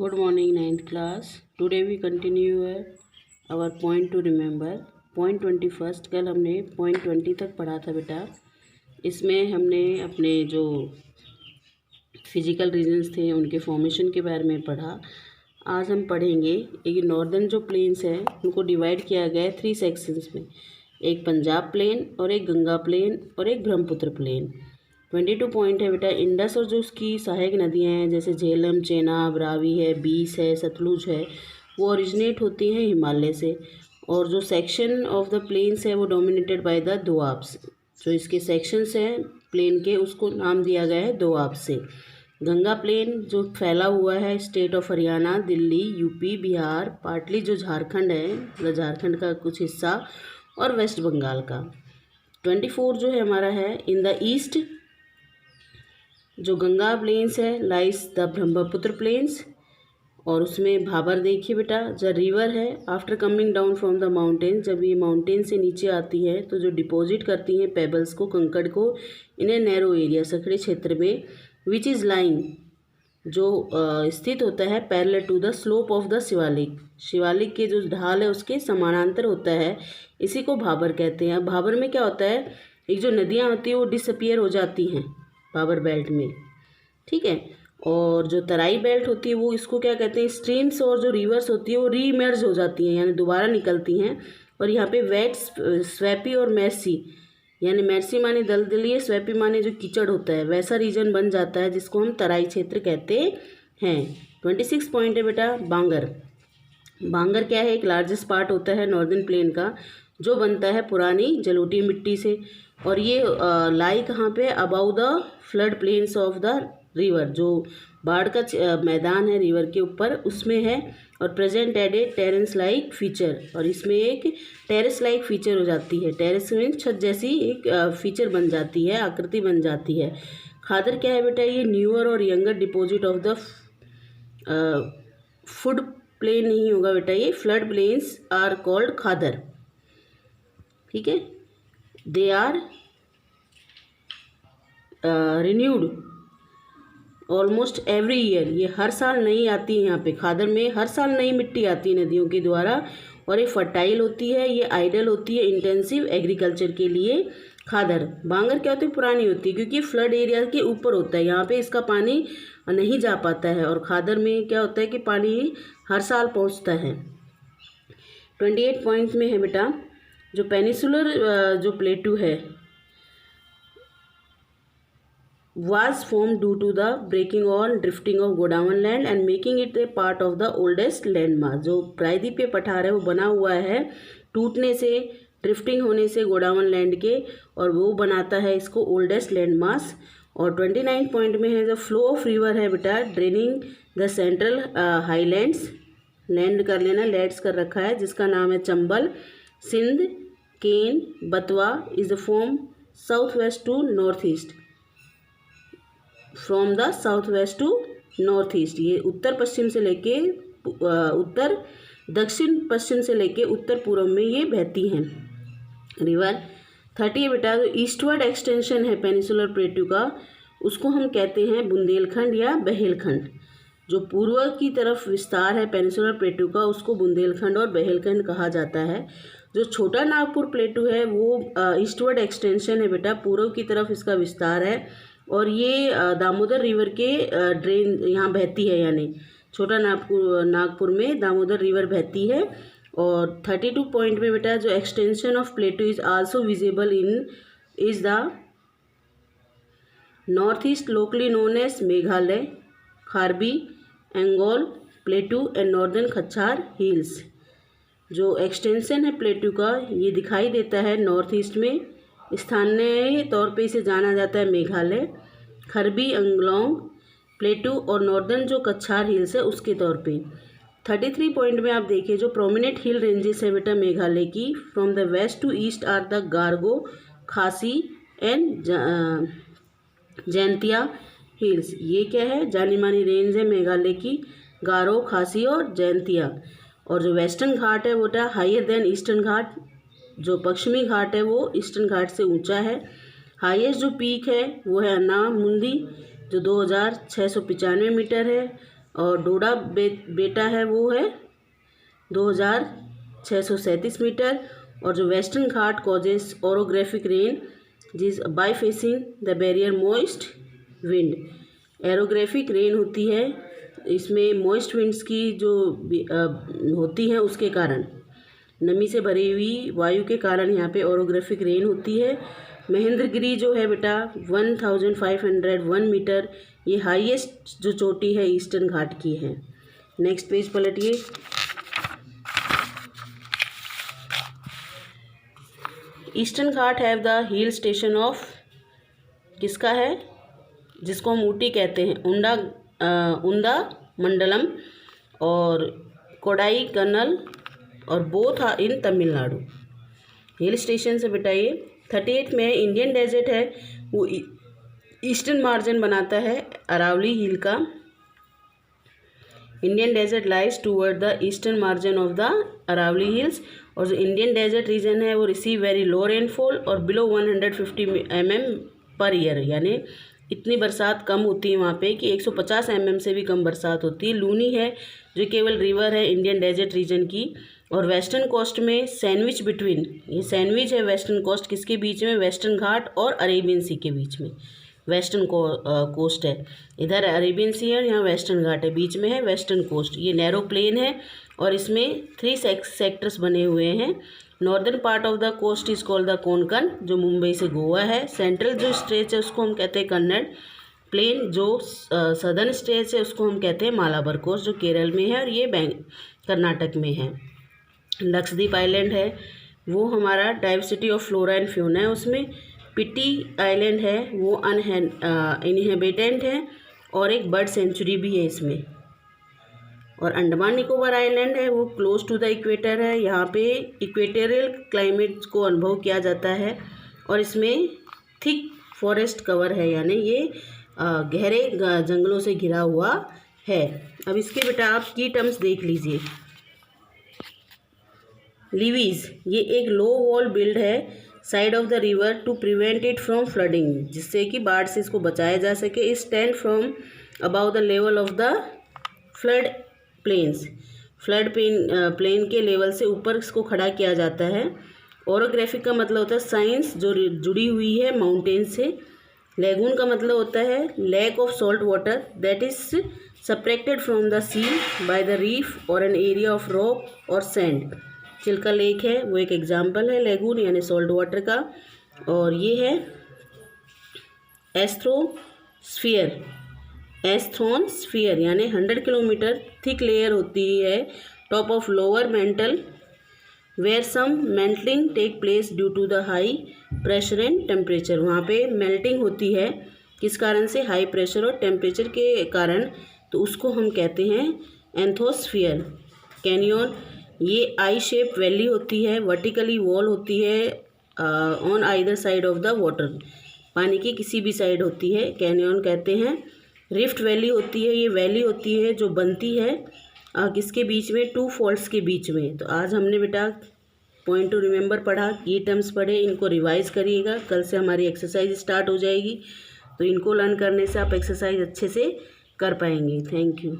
Good morning, ninth class. Today we continue our point to remember. Point 21st कल हमने point 20 तक पढ़ा था बेटा। इसमें हमने अपने जो फिजिकल रीजन्स थे उनके फॉर्मेशन के बारे में पढ़ा। आज हम पढ़ेंगे एक नॉर्दर्न जो प्लेन्स हैं उनको डिवाइड किया गया है 3 सेक्शंस में, एक पंजाब प्लेन और एक गंगा प्लेन और एक ब्रह्मपुत्र प्लेन। 22 पॉइंट है बेटा। इंडस और जो उसकी सहायक नदियां हैं जैसे झेलम, चेनाब, रावी है, बीस है, सतलुज है, वो ओरिजिनेट होती हैं हिमालय से। और जो सेक्शन ऑफ द प्लेन्स है वो डोमिनेटेड बाय द दोआब्स। जो इसके सेक्शंस हैं प्लेन के उसको नाम दिया गया है दोआब से। गंगा प्लेन जो फैला हुआ है state of Haryana, Delhi, UP, Bihar, partly जो झारखंड है मतलब झारखंड का कुछ हिस्सा और वेस्ट बंगाल का। 24 जो है हमारा है इन द ईस्ट जो गंगा प्लेन्स है लाइस द ब्रह्मपुत्र प्लेन्स। और उसमें भाबर देखिए बेटा, जो रिवर है after coming down from the mountain, जब ये माउंटेन से नीचे आती है तो जो डिपॉजिट करती हैं पेबल्स को, कंकड़ को, इन ए नैरो एरिया सकड़े क्षेत्र में, विच इज़ लाइंग जो स्थित होता है parallel to the slope of the Shivalik. Shivalik के जो ढाल है उसके समानांतर होता है, इसी को भाबर कहते हैं। भाबर में क्या होता है, एक जो नदियाँ होती हैं वो डिसअपियर हो जाती हैं भाबर बेल्ट में, ठीक है। और जो तराई बेल्ट होती है वो इसको क्या कहते हैं, स्ट्रीम्स और जो रिवर्स होती है वो रीइमर्ज हो जाती हैं यानी दोबारा निकलती हैं। और यहाँ पे वेट, स्वैपी और मैसी, यानी मैसी माने दलदली, स्वैपी माने जो कीचड़ होता है, वैसा रीजन बन जाता है जिसको हम तराई क्षेत्र कहते हैं। 26 पॉइंट है बेटा बांगर। बांगर क्या है, एक लार्जेस्ट पार्ट होता है नॉर्दर्न प्लेन का जो बनता है पुरानी जलोटी मिट्टी से। और ये लाई कहाँ पे, about the flood planes of the river, जो बाढ़ का मैदान है रिवर के ऊपर उसमें है। और प्रेजेंट एड ए टेरेस लाइक फीचर, और इसमें एक टेरेस लाइक फीचर हो जाती है। टेरेस में छत जैसी एक फीचर बन जाती है, आकृति बन जाती है। खादर क्या है बेटा, ये न्यूअर और younger deposit of the flood plain नहीं होगा बेटा, ये flood plains are called khadar, ठीक है। They are renewed almost every year, ये हर साल नई आती है। यहाँ पे खादर में हर साल नई मिट्टी आती है नदियों के द्वारा, और ये फर्टाइल होती है, ये आइडल होती है इंटेंसिव एग्रीकल्चर के लिए। खादर बांगर क्या होती है, पुरानी होती है क्योंकि फ्लड एरिया के ऊपर होता है, यहाँ पे इसका पानी नहीं जा पाता है। और खादर में क्या होता है कि पानी हर साल पहुँचता है। 28 पॉइंट में है बेटा, जो पेनिसुलर जो प्लेटू है was formed due to the breaking or drifting of godown land and making it a part of the oldest landmass। जो प्रायद्वीपीय पठार है वो बना हुआ है टूटने से, ड्रिफ्टिंग होने से गोडावन लैंड के, और वो बनाता है इसको ओल्डेस्ट लैंडमास। और 29 पॉइंट में है जो फ्लो ऑफ रिवर है बेटा, draining the central highlands, land कर लेना, लैंड्स कर रखा है, जिसका नाम है Chambal, Sindh, Ken, Betwa, is the from south west to north east, from the south west to north east. ये उत्तर पश्चिम से लेके उत्तर दक्षिण पश्चिम से लेके उत्तर पूर्व में ये बहती हैं रिवर। 30 बेटा, जो ईस्टवर्ड एक्सटेंशन है पेनिसुलर प्लेटू का उसको हम कहते हैं बुंदेलखंड या बहेलखंड। जो पूर्व की तरफ विस्तार है पेनिसुलर प्लेटू का उसको बुंदेलखंड और बहेलखंड कहा जाता है। जो छोटा नागपुर प्लेटू है वो ईस्टवर्ड एक्सटेंशन है बेटा, पूर्व की तरफ इसका विस्तार है, और ये दामोदर रिवर के ड्रेन यहाँ बहती है, यानी छोटा नागपुर में दामोदर रिवर बहती है। और 32 पॉइंट में बेटा, जो extension of plateau is also visible in is the north east locally known as Meghalaya, Karbi, Anglong plateau and northern Cachar hills. जो एक्सटेंशन है प्लेटू का ये दिखाई देता है नॉर्थ ईस्ट में, स्थानीय तौर पे इसे जाना जाता है मेघालय, खरबी, अंगलोंग प्लेटू और नॉर्दर्न जो कच्छार हिल्स है उसके तौर पे। 33 पॉइंट में आप देखिए जो प्रोमिनेंट हिल रेंजेस है बेटा मेघालय की, from the west to east are the Garo, Khasi and Jaintia hills. ये क्या है, जानी मानी रेंज है मेघालय की, गारो, खासी और जैंतिया। और जो वेस्टर्न घाट है बेटा हायर देन ईस्टर्न घाट, जो पश्चिमी घाट है वो ईस्टर्न घाट से ऊंचा है। हाईएस्ट जो पीक है वो है अन्ना मुंदी जो 2695 मीटर है। और डोडा बेटा है वो है 2637 मीटर। और जो western ghat causes orographic rain जिस by facing the barrier moist wind. Orographic rain होती है, इसमें मॉइस्ट विंड्स की जो होती हैं उसके कारण, नमी से भरी हुई वायु के कारण यहाँ पे ओरोग्राफिक रेन होती है। महेंद्रगिरी जो है बेटा 1501 मीटर, ये हाईएस्ट जो चोटी है ईस्टर्न घाट की है। नेक्स्ट पेज पलटिए। Eastern ghat have the hill station of, किसका है, जिसको हम ऊटी कहते हैं, उंदा मंडलम और कोडाई कनल, और both are in Tamil Nadu. Hill station से बेटा ये 38 में इंडियन डेजर्ट है वो ईस्टर्न मार्जिन बनाता है अरावली हिल का। Indian desert lies toward the eastern margin of the Aravalli hills. और जो इंडियन डेजर्ट रीजन है वो रिसीव वेरी लो रेनफॉल और बिलो 150 mm पर ईयर, यानी इतनी बरसात कम होती है वहाँ पे कि 150 mm से भी कम बरसात होती है। लूनी है जो केवल रिवर है इंडियन डेजर्ट रीजन की। और वेस्टर्न कोस्ट में सैंडविच बिटवीन, ये सैंडविच है वेस्टर्न कोस्ट किसके बीच में, वेस्टर्न घाट और अरेबियन सी के बीच में वेस्टर्न कोस्ट है। इधर अरेबियन सी है और यहाँ वेस्टर्न घाट है, बीच में है वेस्टर्न कोस्ट। ये नैरो प्लेन है और इसमें 3 सेक्टर्स बने हुए हैं। Northern part of the coast is called the Konkan, जो मुंबई से गोवा है। सेंट्रल जो स्ट्रेच है उसको हम कहते हैं कन्नड़ प्लेन। जो सदर्न स्ट्रेच है उसको हम कहते हैं मालाबार कोस्ट, जो केरल में है और ये कर्नाटक में है। लक्षद्वीप आइलैंड है वो हमारा diversity of flora and fauna है उसमें। पिटी आइलैंड है वो इनहेबिटेंट है और एक बर्ड सेंचुरी भी है इसमें। और अंडमान निकोबार आइलैंड है वो क्लोज टू द इक्वेटर है, यहाँ पे इक्वेटोरियल क्लाइमेट को अनुभव किया जाता है और इसमें थिक फॉरेस्ट कवर है, यानी ये गहरे जंगलों से घिरा हुआ है। अब इसके बेटा आप की टर्म्स देख लीजिए। लीवीज, ये एक लो वॉल बिल्ड है side of the river to prevent it from flooding, जिससे कि बाढ़ से इसको बचाया जा सके। It stand from above the level of the flood plains, flood plain के लेवल से ऊपर इसको खड़ा किया जाता है। ओरोग्राफिक का मतलब होता है साइंस जो जुड़ी हुई है माउंटेन से। लेगून का मतलब होता है lake of salt water that is separated from the sea by the reef और एन एरिया ऑफ रॉक और सैंड। चिल्का लेक है वो एक एग्जाम्पल है लेगून यानी सॉल्ट वाटर का। और ये है एस्थ्रोस्फीयर यानी 100 किलोमीटर थिक लेयर होती है top of lower mantle where some melting take place due to the high pressure and temperature. वहाँ पे मेल्टिंग होती है किस कारण से, हाई प्रेशर और टेम्परेचर के कारण, तो उसको हम कहते हैं एंथोस्फीयर। कैनियन, ये आई शेप वैली होती है, वर्टिकली वॉल होती है on either side of the water, पानी की किसी भी साइड होती है, कैनियन कहते हैं। रिफ्ट वैली होती है, ये वैली होती है जो बनती है किसके बीच में, 2 फॉल्ट्स के बीच में। तो आज हमने बेटा पॉइंट टू रिमेंबर पढ़ा, की टर्म्स पढ़े, इनको रिवाइज करिएगा। कल से हमारी एक्सरसाइज स्टार्ट हो जाएगी, तो इनको लर्न करने से आप एक्सरसाइज अच्छे से कर पाएंगे। Thank you.